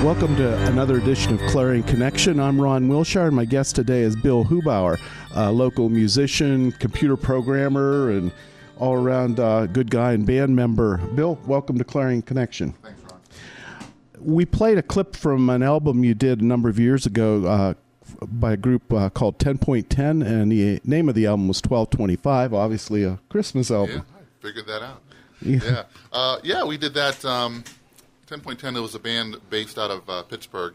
Welcome to another edition of Clarion Connection. I'm Ron Wilshire, and my guest today is Bill Hubauer, a local musician, computer programmer, and all-around good guy and band member. Bill, welcome to Clarion Connection. Thanks, Ron. We played a clip from an album you did a number of years ago by a group called 10.10, and the name of the album was 1225, obviously a Christmas album. Yeah, I figured that out. Yeah. We did that. 10.10, it was a band based out of Pittsburgh.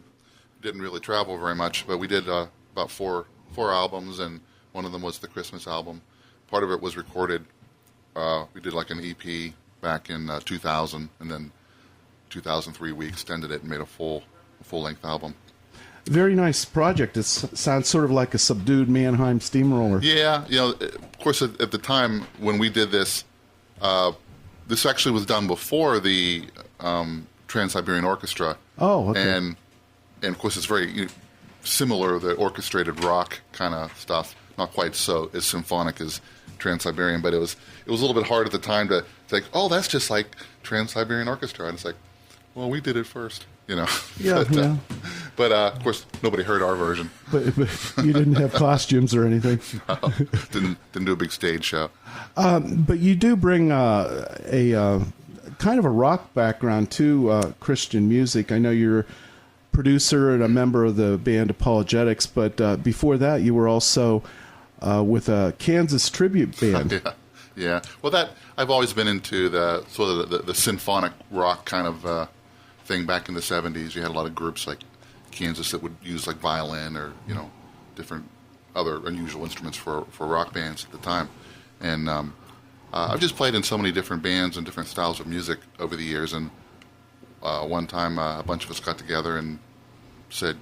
Didn't really travel very much, but we did about four albums, and one of them was the Christmas album. Part of it was recorded. We did like an EP back in 2000, and then 2003 we extended it and made a full-length album. Very nice project. It sounds sort of like a subdued Mannheim steamroller. Yeah, of course, at the time when we did this, this actually was done before the Trans-Siberian Orchestra. Oh, okay. And of course, it's very similar, the orchestrated rock kind of stuff. Not quite so as symphonic as Trans-Siberian, but it was a little bit hard at the time to think, oh, that's just like Trans-Siberian Orchestra. And it's like, well, we did it first, Yeah, But of course, nobody heard our version. But you didn't have costumes or anything. No, didn't do a big stage show. But you do bring a kind of a rock background to Christian music. I know you're a producer and a member of the band Apologetics, but before that, you were also with a Kansas tribute band. Yeah. Well, I've always been into the sort of the symphonic rock kind of thing. Back in the 70s, you had a lot of groups like Kansas that would use like violin or different other unusual instruments for rock bands at the time. And I've just played in so many different bands and different styles of music over the years. And one time, a bunch of us got together and said,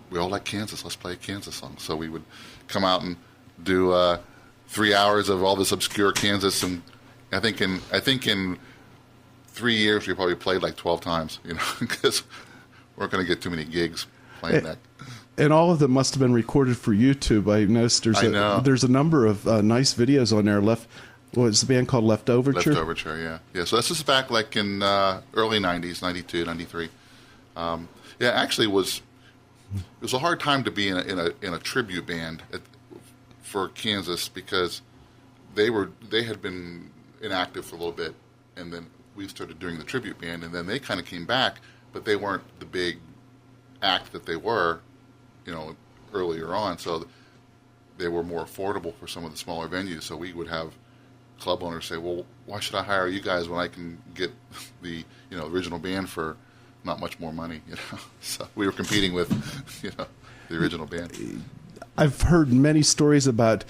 "We all like Kansas. Let's play a Kansas song." So we would come out and do 3 hours of all this obscure Kansas. And I think in 3 years we probably played like 12 times. Because we weren't going to get too many gigs playing that. And all of them must have been recorded for YouTube. I noticed there's a number of nice videos on there. What's the band called? Leftoverture? Leftoverture, yeah. So this is back like in early 90s, 92, 93. Actually it was a hard time to be in a tribute band for Kansas because they had been inactive for a little bit, and then we started doing the tribute band, and then they kind of came back, but they weren't the big act that they were, earlier on. So they were more affordable for some of the smaller venues. So we would have club owners say, "Well, why should I hire you guys when I can get the original band for not much more money?" So we were competing with the original band. I've heard many stories about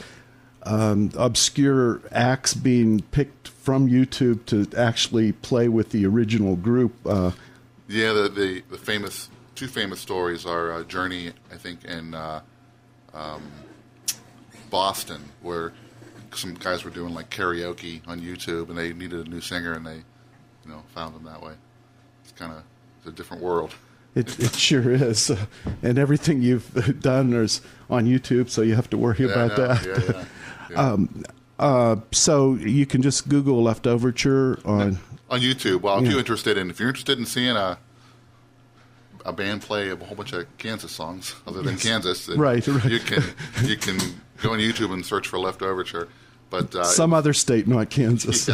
obscure acts being picked from YouTube to actually play with the original group. The two famous stories are Journey, I think, and Boston, where some guys were doing like karaoke on YouTube, and they needed a new singer, and they, found them that way. It's a different world. It sure is, and everything you've done is on YouTube, so you have to worry about that. Yeah. So you can just Google Leftoverture on YouTube. Well, if you're interested in seeing a band play a whole bunch of Kansas songs other than Kansas, right. you can go on YouTube and search for Leftoverture. But some other state, not Kansas.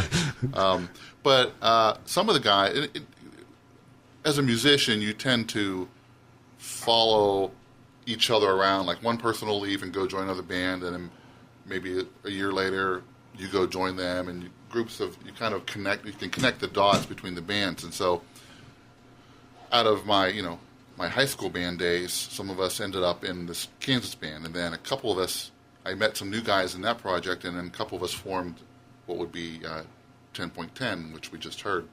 But some of the guys, as a musician, you tend to follow each other around. Like one person will leave and go join another band, and then maybe a year later you go join them, and you kind of connect. You can connect the dots between the bands, and so out of my high school band days, some of us ended up in this Kansas band, and then a couple of us. I met some new guys in that project, and then a couple of us formed what would be 10.10, which we just heard.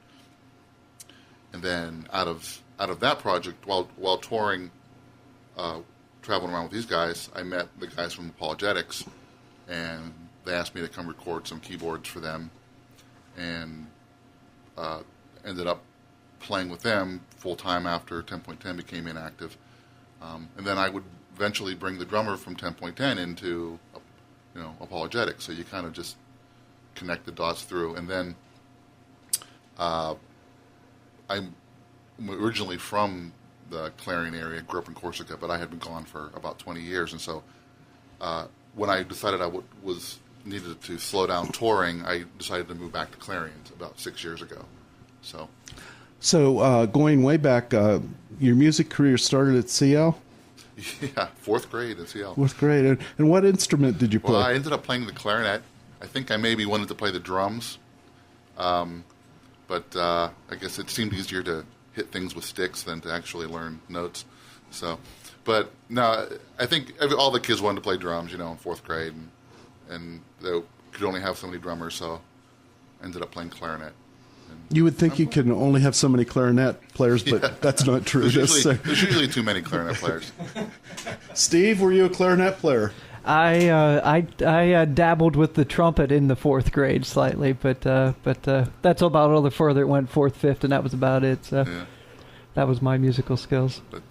And then out of that project, while touring, traveling around with these guys, I met the guys from Apologetics, and they asked me to come record some keyboards for them, and ended up playing with them full time after 10.10 became inactive. And then I would eventually bring the drummer from 10.10 into, Apologetics. So you kind of just connect the dots through. And then I'm originally from the Clarion area. Grew up in Corsica, but I had been gone for about 20 years, and so when I decided I was needed to slow down touring, I decided to move back to Clarion about 6 years ago. So going way back, your music career started at CL? Yeah, fourth grade at CL. Fourth grade. And what instrument did you play? Well, I ended up playing the clarinet. I think I maybe wanted to play the drums, but I guess it seemed easier to hit things with sticks than to actually learn notes. But no, I think all the kids wanted to play drums, in fourth grade, and they could only have so many drummers, so I ended up playing clarinet. You would think you can only have so many clarinet players, but that's not true. There's usually too many clarinet players. Steve, were you a clarinet player? I dabbled with the trumpet in the fourth grade slightly, but that's about all the further it went, fourth, fifth, and that was about it. So that was my musical skills. But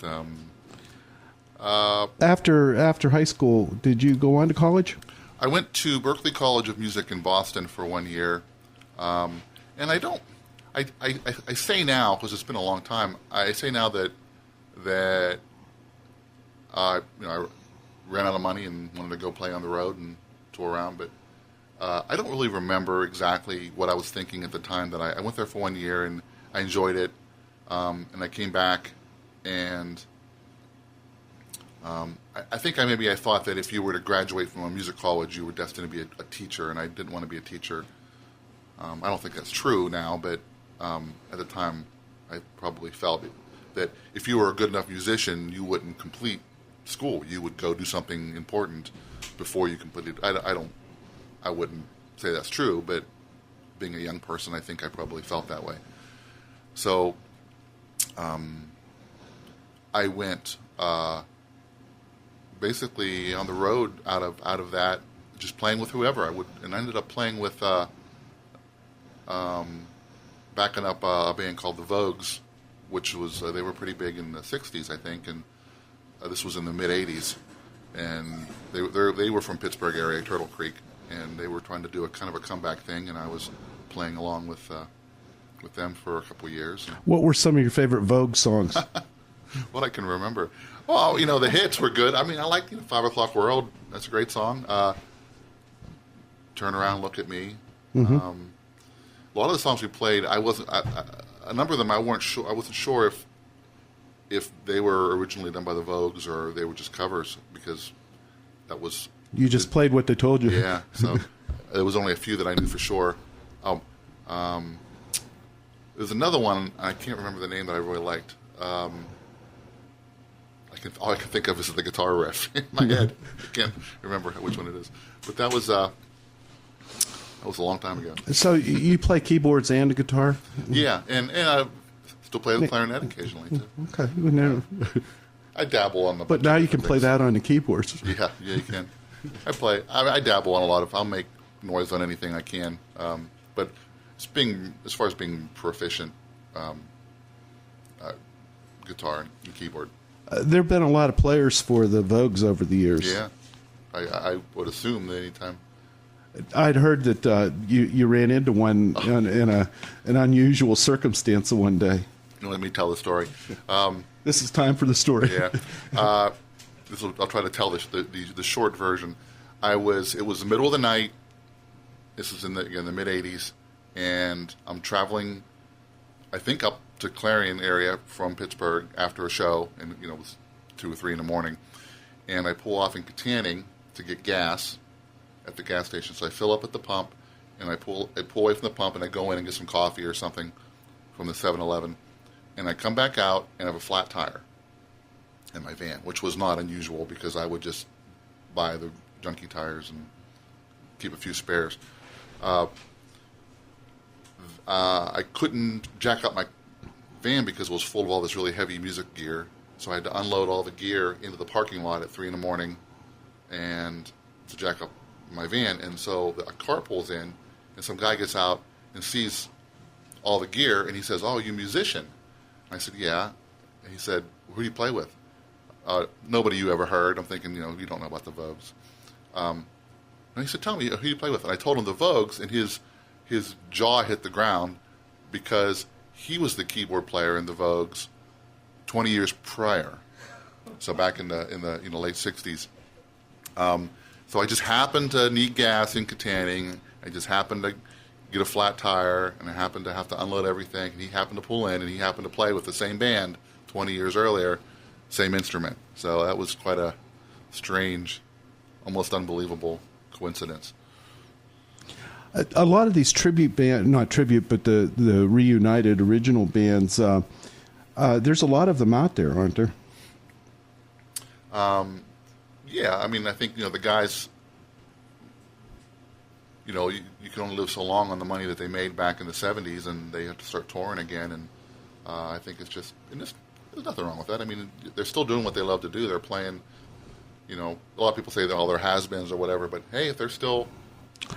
after high school, did you go on to college? I went to Berklee College of Music in Boston for 1 year, and I say now, because it's been a long time, I say now that I ran out of money and wanted to go play on the road and tour around, but I don't really remember exactly what I was thinking at the time. That I went there for 1 year and I enjoyed it, and I came back, and I think I thought that if you were to graduate from a music college, you were destined to be a teacher, and I didn't want to be a teacher. I don't think that's true now, but at the time, I probably felt that if you were a good enough musician, you wouldn't complete school. You would go do something important before you completed. I wouldn't say that's true, but being a young person, I think I probably felt that way. So, I went basically on the road out of that, just playing with whoever I would, and I ended up playing with backing up a band called the Vogues, which was they were pretty big in the '60s, I think, and this was in the mid '80s, and they were from Pittsburgh area, Turtle Creek, and they were trying to do a kind of a comeback thing, and I was playing along with them for a couple of years. What were some of your favorite Vogue songs? What I can remember, well, the hits were good. I mean, I liked 5 O'Clock World. That's a great song. Turn Around, Look at Me. Mm-hmm. A lot of the songs we played, a number of them I wasn't sure if they were originally done by the Vogues or they were just covers, because that was... You just played what they told you. Yeah, so there was only a few that I knew for sure. There's another one, I can't remember the name, that I really liked. All I can think of is the guitar riff in my head. I can't remember which one it is. But that was a long time ago. So you play keyboards and a guitar? Yeah, and I still play the clarinet occasionally too. Okay. I dabble on the. But now you can play that on the keyboards. Yeah, you can. I dabble on a lot of. I'll make noise on anything I can. But as far as being proficient, guitar and keyboard. There have been a lot of players for the Vogues over the years. Yeah, I would assume that anytime. I'd heard that you ran into one in an unusual circumstance one day. Let me tell the story. This is time for the story. Yeah, I'll try to tell the short version. It was the middle of the night. This was in the mid '80s, and I'm traveling, I think, up to Clarion area from Pittsburgh after a show, and it was 2 or 3 in the morning, and I pull off in Kittanning to get gas at the gas station. So I fill up at the pump, and I pull away from the pump, and I go in and get some coffee or something from the 7-Eleven, and I come back out and have a flat tire in my van, which was not unusual because I would just buy the junky tires and keep a few spares. I couldn't jack up my van because it was full of all this really heavy music gear, so I had to unload all the gear into the parking lot at 3 in the morning and to jack up my van. And so a car pulls in, and some guy gets out and sees all the gear, and he says, "Oh, you musician?" I said, "Yeah." And he said, "Who do you play with?" "Nobody you ever heard." I'm thinking, you don't know about the Vogues. And he said, "Tell me, who do you play with?" And I told him the Vogues, and his jaw hit the ground because he was the keyboard player in the Vogues 20 years prior. So back in the late 60s. So I just happened to need gas in Katanning. I just happened to get a flat tire, and I happened to have to unload everything. And he happened to pull in, and he happened to play with the same band 20 years earlier, same instrument. So that was quite a strange, almost unbelievable coincidence. A lot of these tribute band, not tribute, but the reunited original bands, there's a lot of them out there, aren't there? Yeah, I mean, I think, the guys, you can only live so long on the money that they made back in the 70s, and they have to start touring again, and I think it's just, there's nothing wrong with that. I mean, they're still doing what they love to do. They're playing, a lot of people say they're has-beens or whatever, but hey, if they're still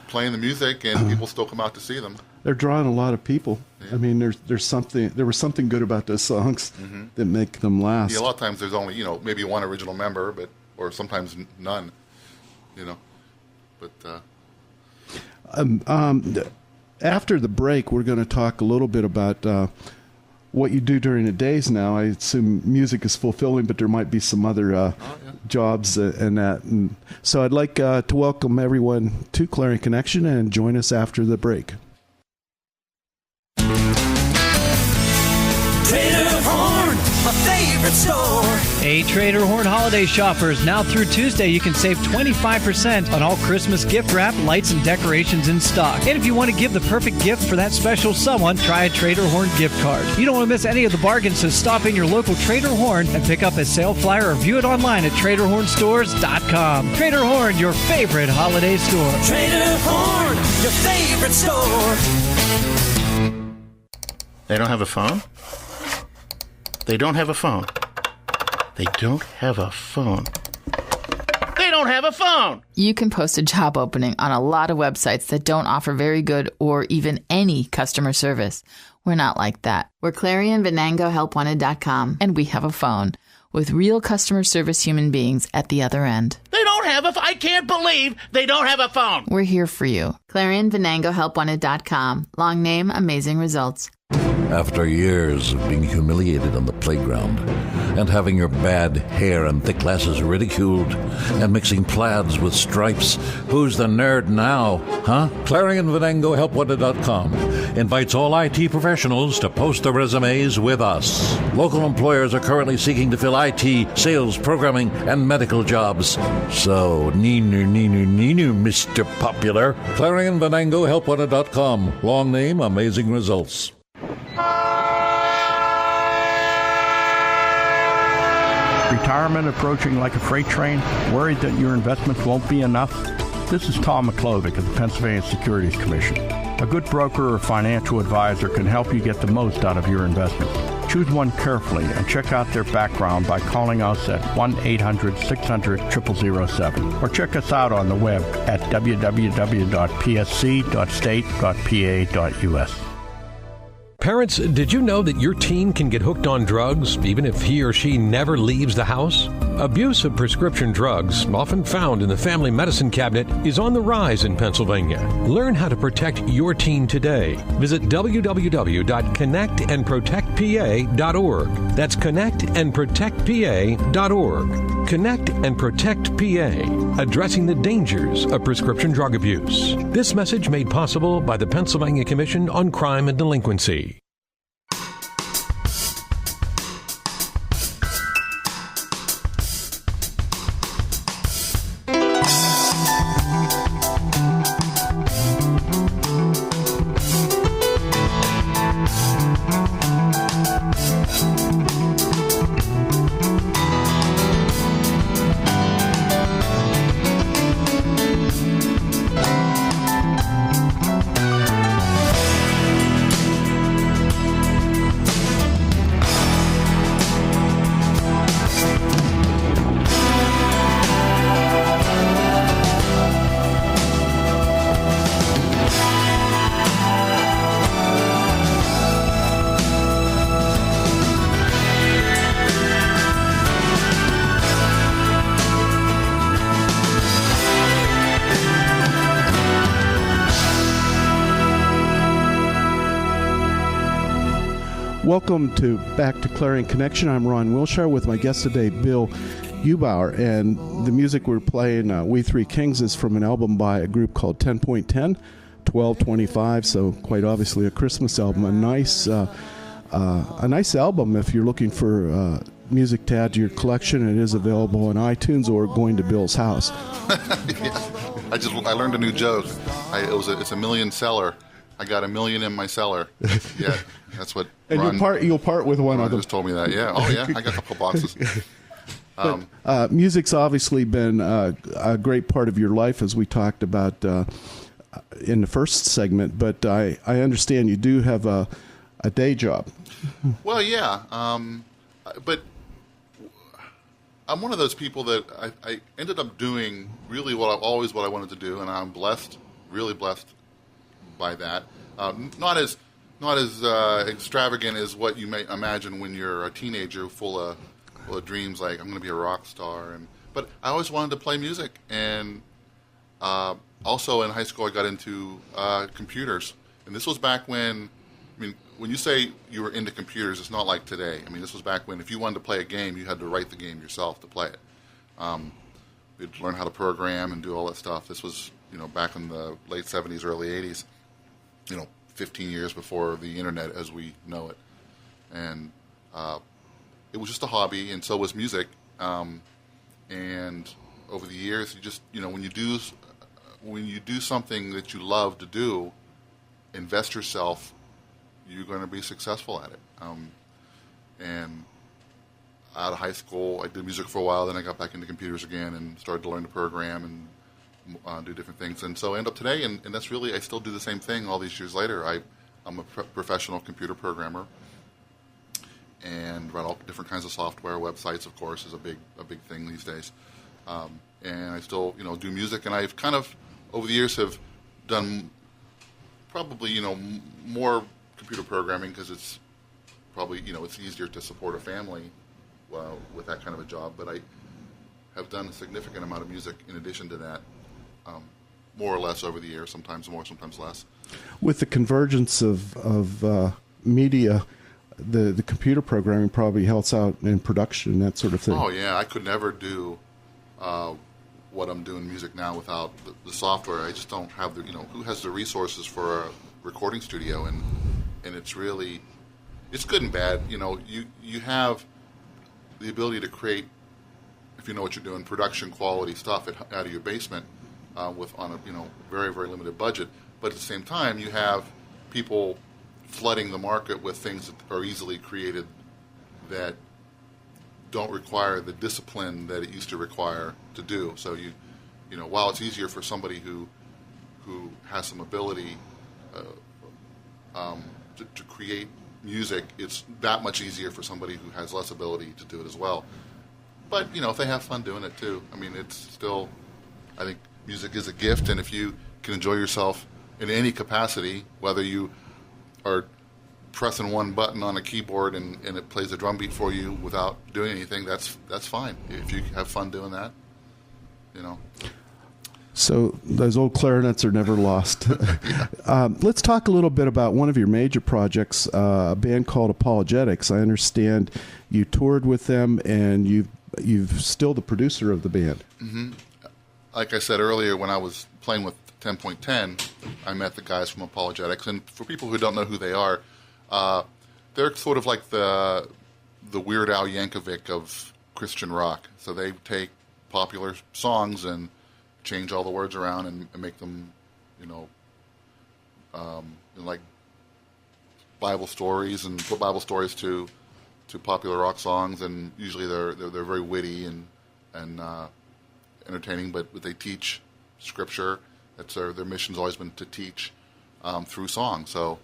playing the music and people still come out to see them. They're drawing a lot of people. Yeah. I mean, there was something good about those songs that make them last. Yeah, a lot of times there's only, maybe one original member, or sometimes none, but after the break, we're going to talk a little bit about what you do during the days now. I assume music is fulfilling, but there might be some other jobs and that. And so I'd like to welcome everyone to Clarion Connection and join us after the break. Trader Horn, my favorite store. Hey, Trader Horn holiday shoppers. Now through Tuesday, you can save 25% on all Christmas gift wrap, lights, and decorations in stock. And if you want to give the perfect gift for that special someone, try a Trader Horn gift card. You don't want to miss any of the bargains, so stop in your local Trader Horn and pick up a sale flyer or view it online at TraderHornStores.com. Trader Horn, your favorite holiday store. Trader Horn, your favorite store. They don't have a phone? They don't have a phone. They don't have a phone. They don't have a phone! You can post a job opening on a lot of websites that don't offer very good or even any customer service. We're not like that. We're ClarionVenangoHelpWanted.com, and we have a phone with real customer service human beings at the other end. They don't have a phone. I can't believe they don't have a phone. We're here for you. ClarionVenangoHelpWanted.com. Long name, amazing results. After years of being humiliated on the playground and having your bad hair and thick glasses ridiculed and mixing plaids with stripes, who's the nerd now, huh? ClarionVenangoHelpWanted.com invites all IT professionals to post their resumes with us. Local employers are currently seeking to fill IT, sales, programming, and medical jobs. So, neenu, Mr. Popular. ClarionVenangoHelpWanted.com. Long name, amazing results. Retirement approaching like a freight train? Worried that your investments won't be enough? This is Tom McClovic of the Pennsylvania Securities Commission. A good broker or financial advisor can help you get the most out of your investments. Choose one carefully and check out their background by calling us at 1-800-600-0007 or check us out on the web at www.psc.state.pa.us. Parents, did you know that your teen can get hooked on drugs even if he or she never leaves the house? Abuse of prescription drugs, often found in the family medicine cabinet, is on the rise in Pennsylvania. Learn how to protect your teen today. Visit www.connectandprotectpa.org. That's connectandprotectpa.org. Connect and Protect PA, addressing the dangers of prescription drug abuse. This message made possible by the Pennsylvania Commission on Crime and Delinquency. Welcome back to Clarion Connection. I'm Ron Wilshire with my guest today, Bill Hubauer, and the music we're playing, We Three Kings, is from an album by a group called 10.10, 1225, so quite obviously a Christmas album. A nice album if you're looking for music to add to your collection. It is available on iTunes or going to Bill's house. I learned a new joke. It's a million seller. I got 1 million in my cellar. Yeah, that's what. And Ron, you'll part with one of them. Just told me that. Yeah. Oh yeah, I got a couple boxes. Music's obviously been a great part of your life, as we talked about in the first segment. But I understand you do have a day job. Well, yeah, but I'm one of those people that I ended up doing really what I wanted to do, and I'm blessed, really blessed by that. Not as extravagant as what you may imagine when you're a teenager full of dreams, like I'm going to be a rock star. But I always wanted to play music, and also in high school I got into computers. And this was back when, when you say you were into computers, it's not like today. This was back when if you wanted to play a game, you had to write the game yourself to play it. You'd learn how to program and do all that stuff. This was, back in the late 70s, early 80s, 15 years before the internet as we know it. And it was just a hobby, and so was music. And over the years, you just, when you do something that you love to do, invest yourself, you're going to be successful at it. And out of high school, I did music for a while, then I got back into computers again and started to learn to program and do different things. And so I end up today, and that's really, I still do the same thing all these years later. I'm a professional computer programmer and run all different kinds of software. Websites, of course, is a big thing these days. And I still, do music, and I've kind of, over the years, have done probably, more computer programming because it's probably, it's easier to support a family with that kind of a job. But I have done a significant amount of music in addition to that, more or less over the years, sometimes more, sometimes less. With the convergence of media, the computer programming probably helps out in production, that sort of thing. Oh, yeah. I could never do what I'm doing music now without the software. I just don't have who has the resources for a recording studio, and it's really, it's good and bad. You have the ability to create, if you know what you're doing, production quality stuff out of your basement on a very, very limited budget. But at the same time, you have people flooding the market with things that are easily created that don't require the discipline that it used to require to do. So while it's easier for somebody who has some ability to create music, it's that much easier for somebody who has less ability to do it as well. But if they have fun doing it too, it's still, I think music is a gift, and if you can enjoy yourself in any capacity, whether you are pressing one button on a keyboard and it plays a drum beat for you without doing anything, that's fine. If you have fun doing that, So those old clarinets are never lost. Let's talk a little bit about one of your major projects, a band called Apologetics. I understand you toured with them, and you've still the producer of the band. Mm-hmm. Like I said earlier, when I was playing with 10.10, I met the guys from Apologetics, and for people who don't know who they are, they're sort of like the Weird Al Yankovic of Christian rock. So they take popular songs and change all the words around and make them, like Bible stories, and put Bible stories to popular rock songs. And usually they're very witty and entertaining, but they teach Scripture. That's their mission's always been to teach through song. So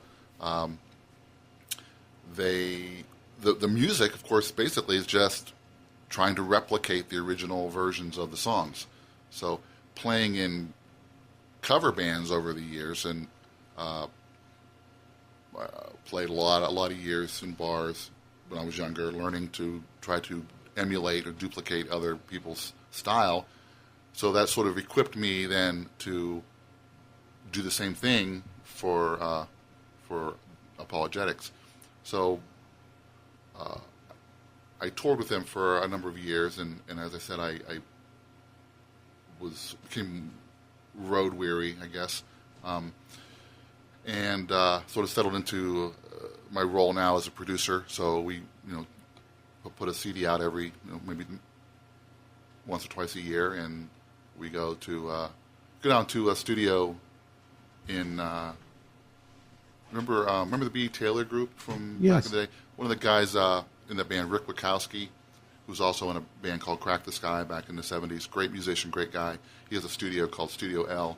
the music, of course, basically is just trying to replicate the original versions of the songs. So playing in cover bands over the years, and played a lot of years in bars when I was younger, learning to try to emulate or duplicate other people's style. So that sort of equipped me then to do the same thing for Apologetics. So I toured with them for a number of years, and as I said, I became road weary, I guess, and sort of settled into my role now as a producer. So we, put a CD out every, maybe once or twice a year, and we go down to a studio in. Remember the B. Taylor group from back in the day? One of the guys in that band, Rick Wachowski, who's also in a band called Crack the Sky back in the 70s. Great musician, great guy. He has a studio called Studio L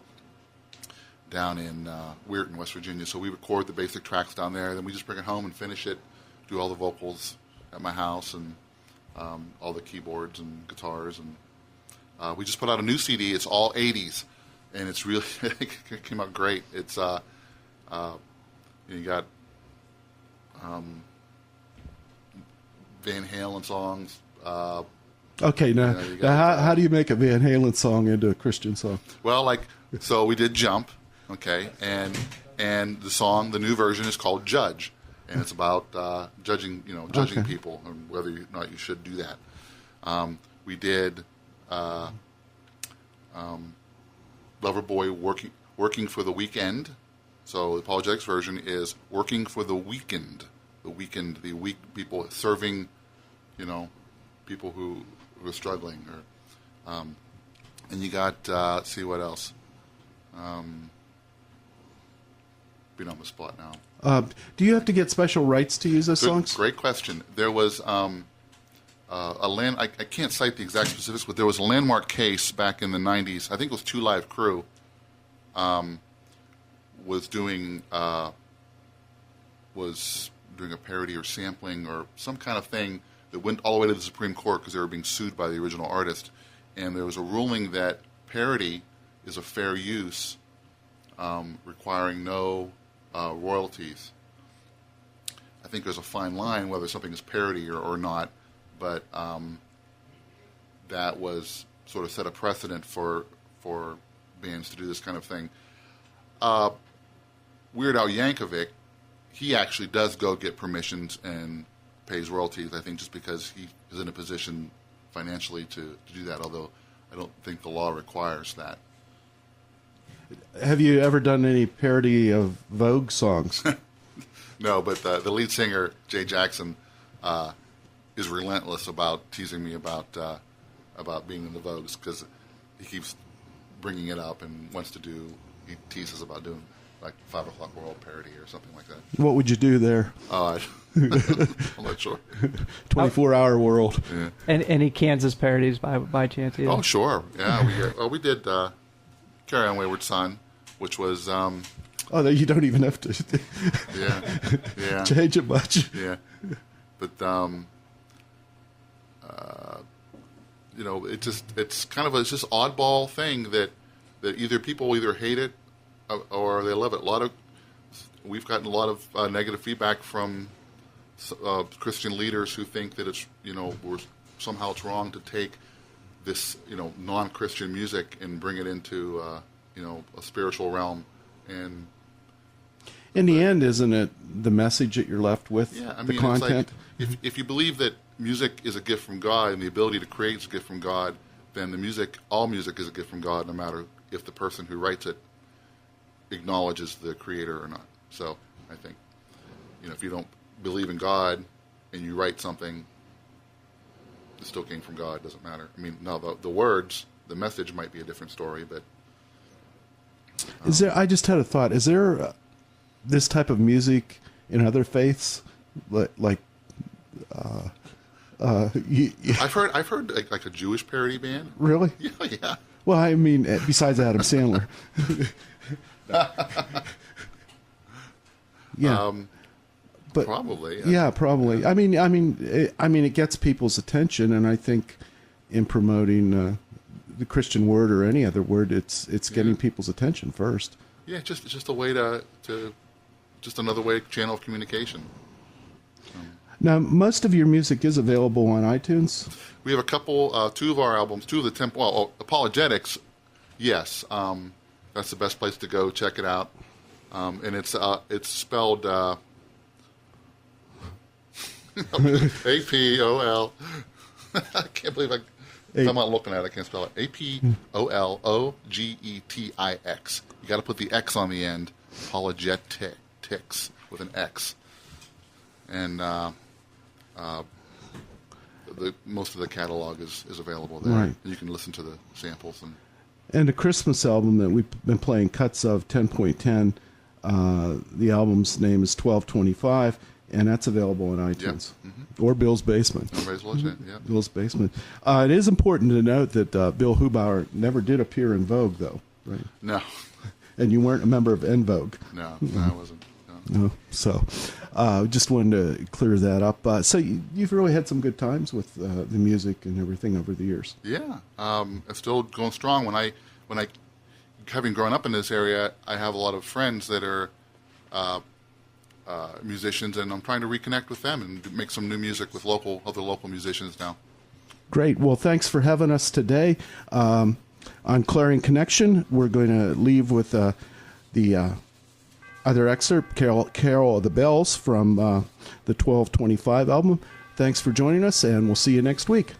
down in Weirton, West Virginia. So we record the basic tracks down there, then we just bring it home and finish it, do all the vocals at my house, and all the keyboards and guitars. And we just put out a new CD. It's all 80s, and it's really it came out great. It's you got Van Halen songs. Okay, now how do you make a Van Halen song into a Christian song? Well, so we did Jump, okay, and the new version is called Judge, and it's about judging people and whether or not you should do that. We did Loverboy working for the weekend. So the Apologetics version is working for the weekend. The weak people serving, people who are struggling. Or, and you got, see what else? Being on the spot now. Do you have to get special rights to use those songs? Great question. There was I can't cite the exact specifics, but there was a landmark case back in the 90s. I think it was Two Live Crew. Was doing a parody or sampling or some kind of thing that went all the way to the Supreme Court because they were being sued by the original artist, and there was a ruling that parody is a fair use, requiring no royalties. I think there's a fine line whether something is parody or not, but that was sort of set a precedent for bands to do this kind of thing. Weird Al Yankovic, he actually does go get permissions and pays royalties, I think, just because he is in a position financially to do that, although I don't think the law requires that. Have you ever done any parody of Vogue songs? No, but the lead singer, Jay Jackson, is relentless about teasing me about being in the Vogues, because he keeps bringing it up and he teases about doing like 5 O'Clock World parody or something like that. What would you do there? I'm not sure. 24-hour world. Yeah. And any Kansas parodies by chance? Either? Oh, sure. Yeah, we did Carry On Wayward Son, which was... you don't even have to yeah. change it much. Yeah. But, it's kind of it's just oddball thing that either people hate it or they love it. We've gotten a lot of negative feedback from Christian leaders who think that it's somehow it's wrong to take this non-Christian music and bring it into a spiritual realm. And in the end, isn't it the message that you're left with? Yeah, I the mean, content. It's like if you believe that music is a gift from God and the ability to create is a gift from God, then all music is a gift from God, no matter if the person who writes it acknowledges the creator or not. So I think, if you don't believe in God and you write something, it still came from God. It doesn't matter. I mean, no, the words, the message might be a different story, but is there? I just had a thought. Is there this type of music in other faiths, like? I've heard like a Jewish parody band. Really? Yeah. Well, I mean, besides Adam Sandler. Yeah. But probably. Yeah, probably. I mean, it gets people's attention, and I think in promoting the Christian word or any other word, it's getting people's attention first. Yeah, just a way to just another channel of communication. Now, most of your music is available on iTunes. We have a couple, 2 of our albums, 2 of the Apologetics. Yes, that's the best place to go. Check it out, and it's spelled APOL. I can't believe I'm not looking at it. I can't spell it. APOLOGETIX. You got to put the X on the end. Apologetics with an X. And most of the catalog is available there. Right. You can listen to the samples. And a Christmas album that we've been playing cuts of, 10.10. The album's name is 1225, and that's available on iTunes. Yep. Or Bill's Basement. Bill's Basement. It is important to note that Bill Hubauer never did appear in Vogue, though, right? No. And you weren't a member of En Vogue. No, I wasn't. No. So just wanted to clear that up. So you've really had some good times with the music and everything over the years. Yeah. It's still going strong. When I having grown up in this area, I have a lot of friends that are musicians, and I'm trying to reconnect with them and make some new music with other local musicians now. Great. Well, thanks for having us today. On Clarion Connection, we're going to leave with the other excerpt, Carol of the Bells from the 1225 album. Thanks for joining us, and we'll see you next week.